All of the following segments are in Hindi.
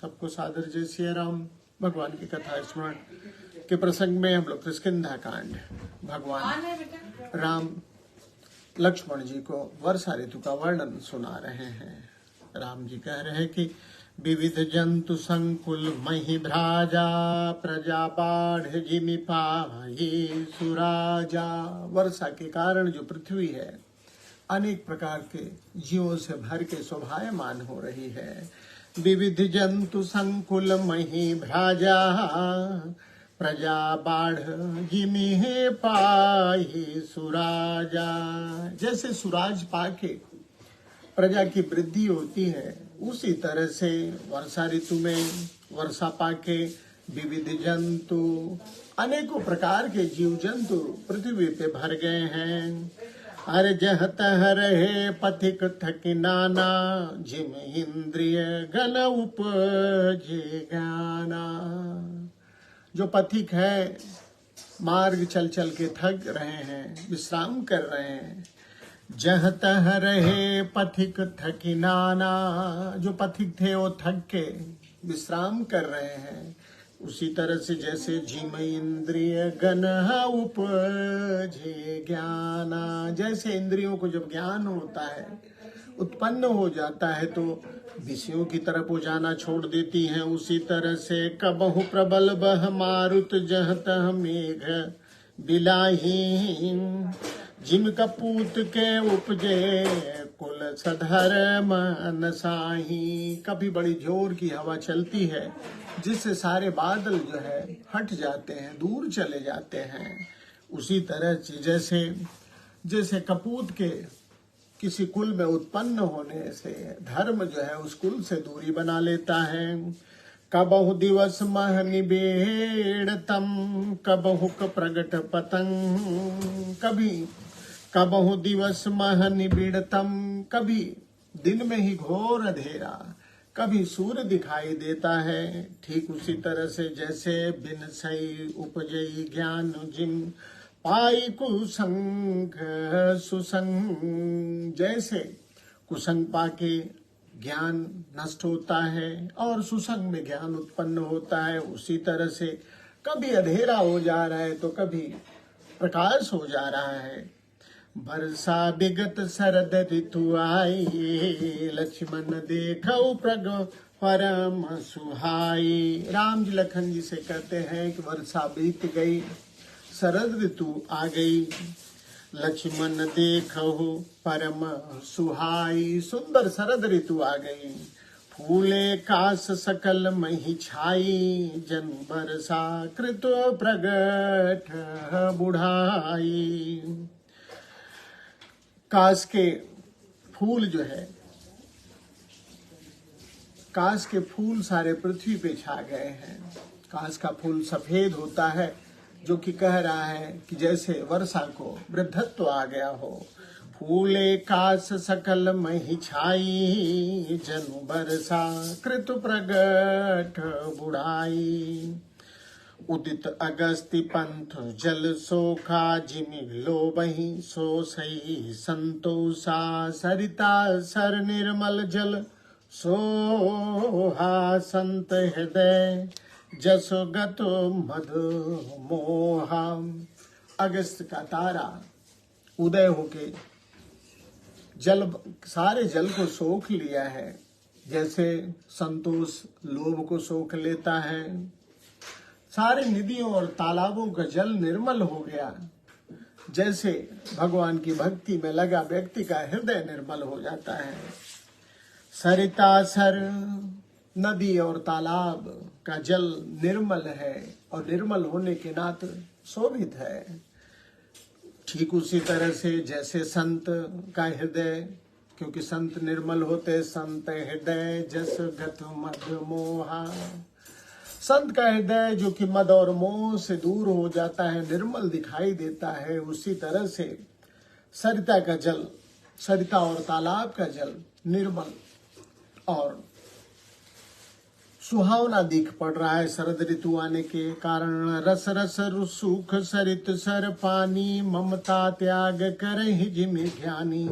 सबको सादर जय सिया राम। भगवान की कथा स्मरण के प्रसंग में हम लोग किष्किंधा कांड, भगवान राम लक्ष्मण जी को वर्षा ऋतु का वर्णन सुना रहे हैं। राम जी कह रहे हैं कि विविध जंतु संकुल मही भ्राजा, प्रजा बाढ़ जिमि पाहि सुराजा। वर्षा के कारण जो पृथ्वी है अनेक प्रकार के जीवों से भर के शोभायमान हो रही है। विविध जंतु संकुल मही भ्राजा, प्रजा बाढ़ जिमि पाहि सुराजा। जैसे सुराज पाके प्रजा की वृद्धि होती है, उसी तरह से वर्षा ऋतु में वर्षा पाके विविध जंतु, अनेकों प्रकार के जीव जंतु पृथ्वी पे भर गए हैं। हर जह तह रहे पथिक थकी नाना, जिम इंद्रिय गण उपजे ज्ञाना। जो पथिक है मार्ग चल चल के थक रहे हैं, विश्राम कर रहे हैं। जह तह रहे पथिक थकी नाना, जो पथिक थे वो थक के विश्राम कर रहे हैं। उसी तरह से जैसे जिम इंद्रिय गण उपजे ज्ञाना, जैसे इंद्रियों को जब ज्ञान होता है, उत्पन्न हो जाता है, तो विषयों की तरफ वो जाना छोड़ देती हैं। उसी तरह से कबहु प्रबल बह मारुत जह तह मेघ बिलाही, जिम कपूत के उपजे कुल सधर्म नसाही। कभी बड़ी जोर की हवा चलती है जिससे सारे बादल जो है हट जाते हैं, दूर चले जाते हैं। उसी तरह जैसे जैसे कपूत के किसी कुल में उत्पन्न होने से धर्म जो है उस कुल से दूरी बना लेता है। कबहु दिवस मह निबेड़तम, कबहुक प्रगट पतंग। कबहु दिवस मह निबिड़तम, कभी दिन में ही घोर अंधेरा, कभी सूर्य दिखाई देता है। ठीक उसी तरह से जैसे बिन सही उपजई ज्ञान, जिम पाई कुसंग सुसंग। जैसे कुसंग पाके ज्ञान नष्ट होता है और सुसंग में ज्ञान उत्पन्न होता है, उसी तरह से कभी अंधेरा हो जा रहा है तो कभी प्रकाश हो जा रहा है। वर्षा विगत शरद ऋतु आई, लक्ष्मण देखौ प्रग परम सुहाई। राम जी लखन जी से कहते हैं कि वर्षा बीत गई, शरद ऋतु आ गई, लक्ष्मण देखौ परम सुहाई। सुंदर शरद ऋतु आ गई। फूले कास सकल मही छाई, जन वर्षा कृत प्रगट बुढ़ाई। कास के फूल जो है, कास के फूल सारे पृथ्वी पे छा गए हैं। कास का फूल सफेद होता है, जो कि कह रहा है कि जैसे वर्षा को वृद्धत्व आ गया हो। फूले कास सकल मही छाई, जनु वर्षा कृत प्रगट बुढ़ाई। उदित अगस्ति पंथ जल सोखा, जिमि लोबहि सो सही संतोषा। सरिता सर निर्मल जल सोहा, संत हृदय जसो गतो मधु मोहा। अगस्त का तारा उदय होके सारे जल को सोख लिया है, जैसे संतोष लोभ को सोख लेता है। सारे नदियों और तालाबों का जल निर्मल हो गया, जैसे भगवान की भक्ति में लगा व्यक्ति का हृदय निर्मल हो जाता है। सरिता सर, नदी और तालाब का जल निर्मल है और निर्मल होने के नाते शोभित है। ठीक उसी तरह से जैसे संत का हृदय, क्योंकि संत निर्मल होते, संत हृदय जस गत मद मोहा। संत का हृदय जो कि मद और मोह से दूर हो जाता है, निर्मल दिखाई देता है। उसी तरह से सरिता का जल, सरिता और तालाब का जल निर्मल और सुहावना दिख पड़ रहा है शरद ऋतु आने के कारण। रस रस सुख सरित सर पानी, ममता त्याग करहि जिमि ज्ञानी।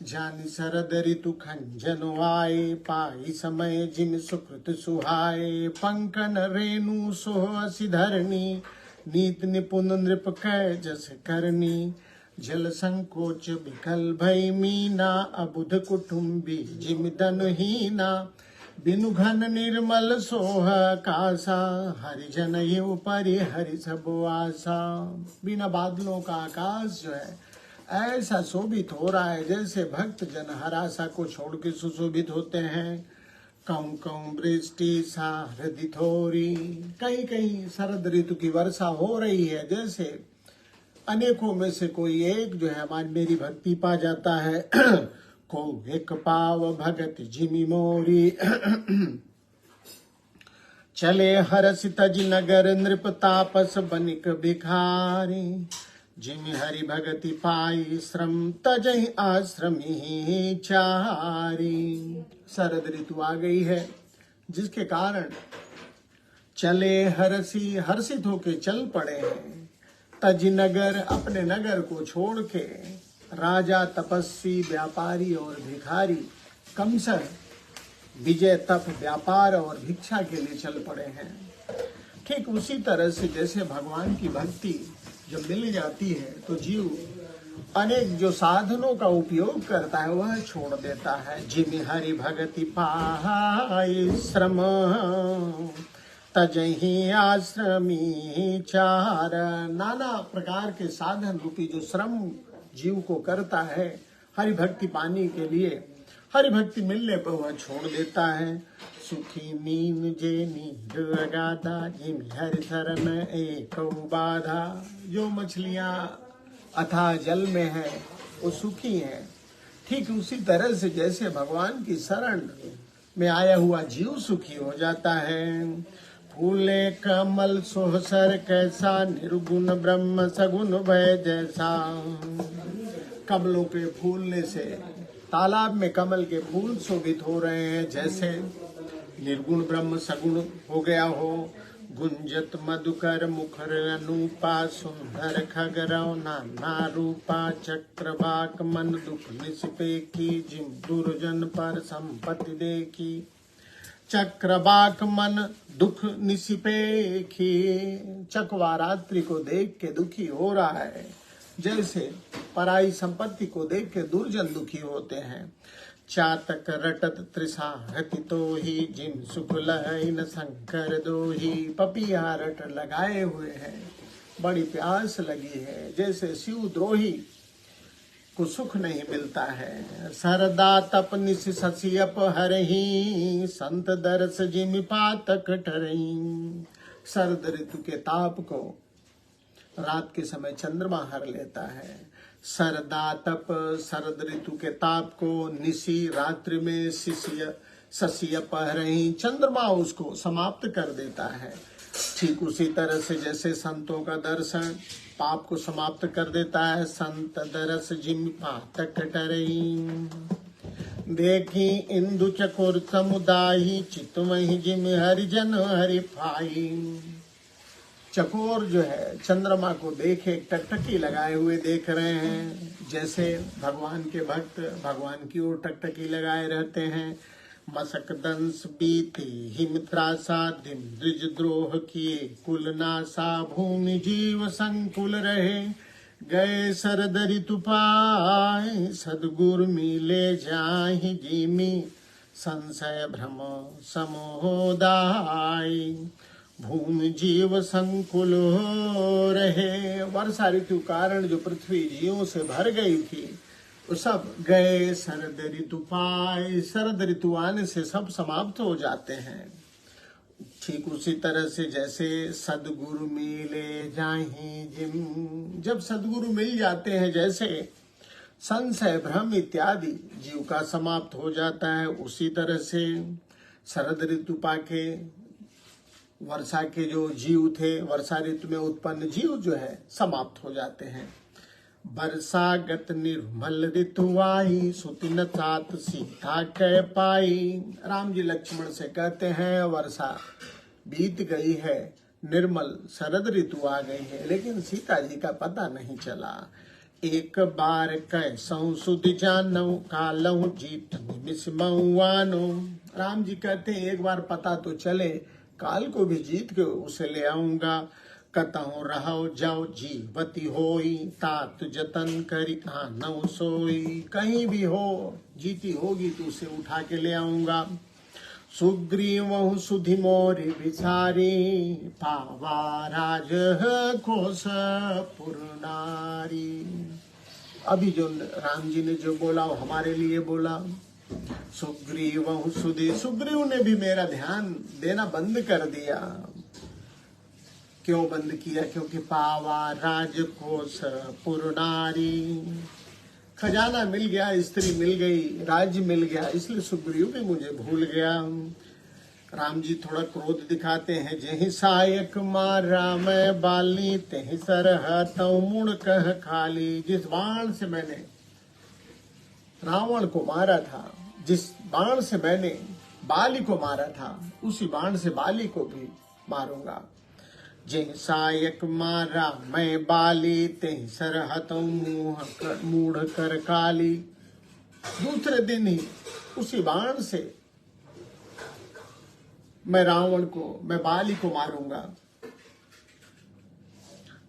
जानि शरद ऋतु खंजन आए, पाई समय जिम सुकृत सुहाए। पंकन रेणु सोह असि धरणी, नीत निपुण नृप कै जस करनी। जल संकोच विकल भई मीना, अबुध कुटुम्बी जिम धनहीना। बिनु घन निर्मल सोह कासा, हरिजन ये परि हरि सब आसा। बिना बादलों का आकाश जो है ऐसा शोभित हो रहा है जैसे भक्त जन हरासा को छोड़ के सुशोभित होते हैं। कौं कौं वृष्टि सारधि थोरी, कहीं कहीं शरद ऋतु की वर्षा हो रही है, जैसे अनेकों में से कोई एक जो है हमारी मेरी भक्ति पा जाता है। को एक पाव भगत जिमि मोरी, चले हरसि तज नगर नृप तापस बनिक भिखारी। जिमि हरि भगति पाई श्रम, तजहि आश्रमी चारी। शरद ऋतु आ गई है जिसके कारण चले हरसी, हर्षित होके चल पड़े हैं। तज नगर, अपने नगर को छोड़ के राजा, तपस्वी, व्यापारी और भिखारी कमसर विजय, तप, व्यापार और भिक्षा के लिए चल पड़े हैं। ठीक उसी तरह से जैसे भगवान की भक्ति जब मिल जाती है तो जीव अनेक जो साधनों का उपयोग करता है वह छोड़ देता है। जिमि हरि भगति पाई श्रम, तजहि आश्रमी चार। नाना प्रकार के साधन रूपी जो श्रम जीव को करता है हरि भक्ति पाने के लिए, हरि भक्ति मिलने पर वह छोड़ देता है। सुखी मीन जे नीर अगाधा, जिमि हरि शरण एक बाधा। जो मछलियां अथाह जल में है वो सुखी है। ठीक उसी तरह से जैसे भगवान की शरण में आया हुआ जीव सुखी हो जाता है। फूले कमल सोहसर कैसा, निर्गुण ब्रह्म सगुण भय जैसा। कमलों के फूलने से तालाब में कमल के फूल शोभित हो रहे हैं, जैसे निर्गुण ब्रह्म सगुण हो गया हो। गुंजत मधुकर मुखर अनूपा, सुंदर खगरौ नाना रूपा। चक्रवाक मन दुख निष्पेखी, जिम दुर्जन पर संपत्ति देखी। चक्रवाक मन दुख निष्पेखी, चकवा रात्रि को देख के दुखी हो रहा है, जैसे पराई संपत्ति को देख के दुर्जन दुखी होते हैं। चातक रटत त्रिसाहति तोहि, जिम सुख लहै न शंकर दोही। पपिया रट लगाए हुए हैं, बड़ी प्यास लगी है, जैसे शिव द्रोही को सुख नहीं मिलता है। सरदा तप निस शशि अपहरहि, संत दरस जिमि पातक ठरहि। शरद ऋतु के ताप को रात के समय चंद्रमा हर लेता है। सरदा तप, शरद ऋतु के ताप को निशी, रात्रि में शशि अपहरहि, चंद्रमा उसको समाप्त कर देता है। ठीक उसी तरह से जैसे संतों का दर्शन पाप को समाप्त कर देता है। संत दरस जिमि पातक ठरहि। देखी इंदु चकोर समुदायी, चितमहि जिमि हरिजन हरि पाई। चकोर जो है चंद्रमा को देखे टकटकी लगाए हुए देख रहे हैं, जैसे भगवान के भक्त भगवान की ओर टकटकी लगाए रहते हैं। मसक दंश बीती हिम त्रासा, दिन द्विज द्रोह किए कुल नासा। भूमि जीव संकुल रहे, गए शरद ऋतु पाए। सदगुरु मिले जाहि जिमि, संशय भ्रम समोदाय। भूमि जीव संकुल हो रहे, वर्षा ऋतु कारण जो पृथ्वी जीवों से भर गई थी वो सब गए शरद ऋतु पाए। शरद ऋतु आने से सब समाप्त हो जाते हैं। ठीक उसी तरह से जैसे सदगुरु मिले जाहि जिम, जब सदगुरु मिल जाते हैं जैसे संशय भ्रम इत्यादि जीव का समाप्त हो जाता है, उसी तरह से शरद ऋतु पाके वर्षा के जो जीव थे, वर्षा ऋतु में उत्पन्न जीव जो है समाप्त हो जाते हैं। बरसागत निर्मल ऋतु आई, सुति न तात सीता कह पाई। राम जी लक्ष्मण से कहते हैं वर्षा बीत गई है, निर्मल शरद ऋतु आ गई है, लेकिन सीता जी का पता नहीं चला। एक बार कैसौ सुधि जानौ कालहु जीत मिसमौआनो। राम जी कहते हैं एक बार पता तो चले, काल को भी जीत के उसे ले आऊंगा। कतहु रहो जाओ जीवती होई, तात जतन करी आनौ सोई। कहीं भी हो जीती होगी तो उसे उठा के ले आऊंगा। सुग्रीव सुधि मोरि विचारी, पावा राज कोस पुर नारी। अभी जो राम जी ने जो बोला वो हमारे लिए बोला। सुग्रीव सुधि, सुग्रीव ने भी मेरा ध्यान देना बंद कर दिया। क्यों बंद किया? क्योंकि पावा राजकोष पुर नारी, खजाना मिल गया, स्त्री मिल गई, राज्य मिल गया, इसलिए सुग्रीव भी मुझे भूल गया। राम जी थोड़ा क्रोध दिखाते हैं। जेहि सायक मारा मैं बाली, तेहि सरहतौ मुड़ कह खाली। जिस बाण से मैंने रावण को मारा था, जिस बाण से मैंने बाली को मारा था, उसी बाण से बाली को भी मारूंगा। जेहि सायक मारा मैं बाली, तेहि सरहतौ मूढ़ कर काली। दूसरे दिन ही उसी बाण से मैं बाली को मारूंगा।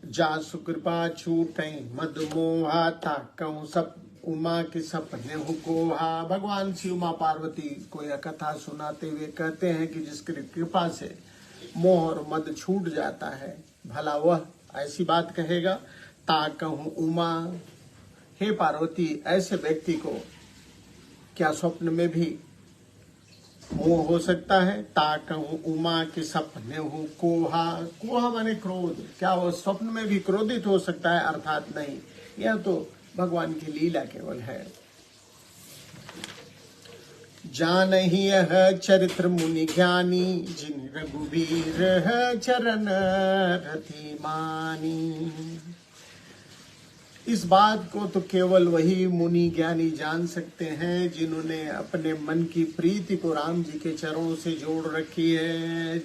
जासु कृपा छूटै मद मोहा, ताकहु सब उमा के सपने हु कोहा। भगवान श्री उमा पार्वती को यह कथा सुनाते हुए कहते हैं कि जिसकी कृपा से मोह और मद छूट जाता है, भला वह ऐसी बात कहेगा। ताकहु उमा, हे पार्वती, ऐसे व्यक्ति को क्या स्वप्न में भी मोह हो सकता है? ताकहु उमा के सपने हूँ कोहा, कोहा माने क्रोध। क्या वो स्वप्न में भी क्रोधित हो सकता है? अर्थात नहीं, यह तो भगवान की लीला केवल है। जानहि यह चरित्र मुनि ज्ञानी, जिन रघुवीर चरण रति मानी। इस बात को तो केवल वही मुनि ज्ञानी जान सकते हैं जिन्होंने अपने मन की प्रीति को राम जी के चरणों से जोड़ रखी है।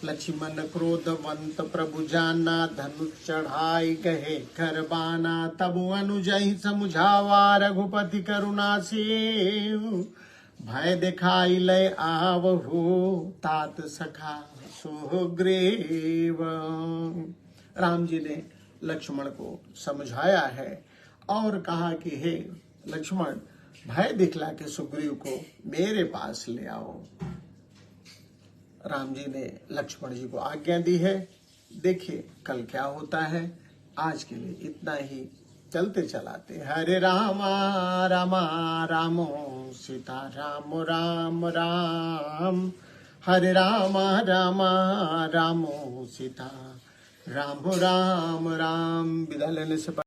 लक्ष्मण क्रोधवंत प्रभु जाना, धनुष चढ़ाई गहे कर बाना। तब अनुजहि समुझावा, रघुपति करुणा से भय दिखाई लय आवहु, तात सखा सुग्रीव। राम जी ने लक्ष्मण को समझाया है और कहा कि हे लक्ष्मण, भय दिखला के सुग्रीव को मेरे पास ले आओ। राम जी ने लक्ष्मण जी को आज्ञा दी है। देखिए कल क्या होता है। आज के लिए इतना ही, चलते चलाते हरे रामा रामा रामो सीता राम राम राम, हरे रामा रामा रामो सीता राम राम राम। विदा लेने से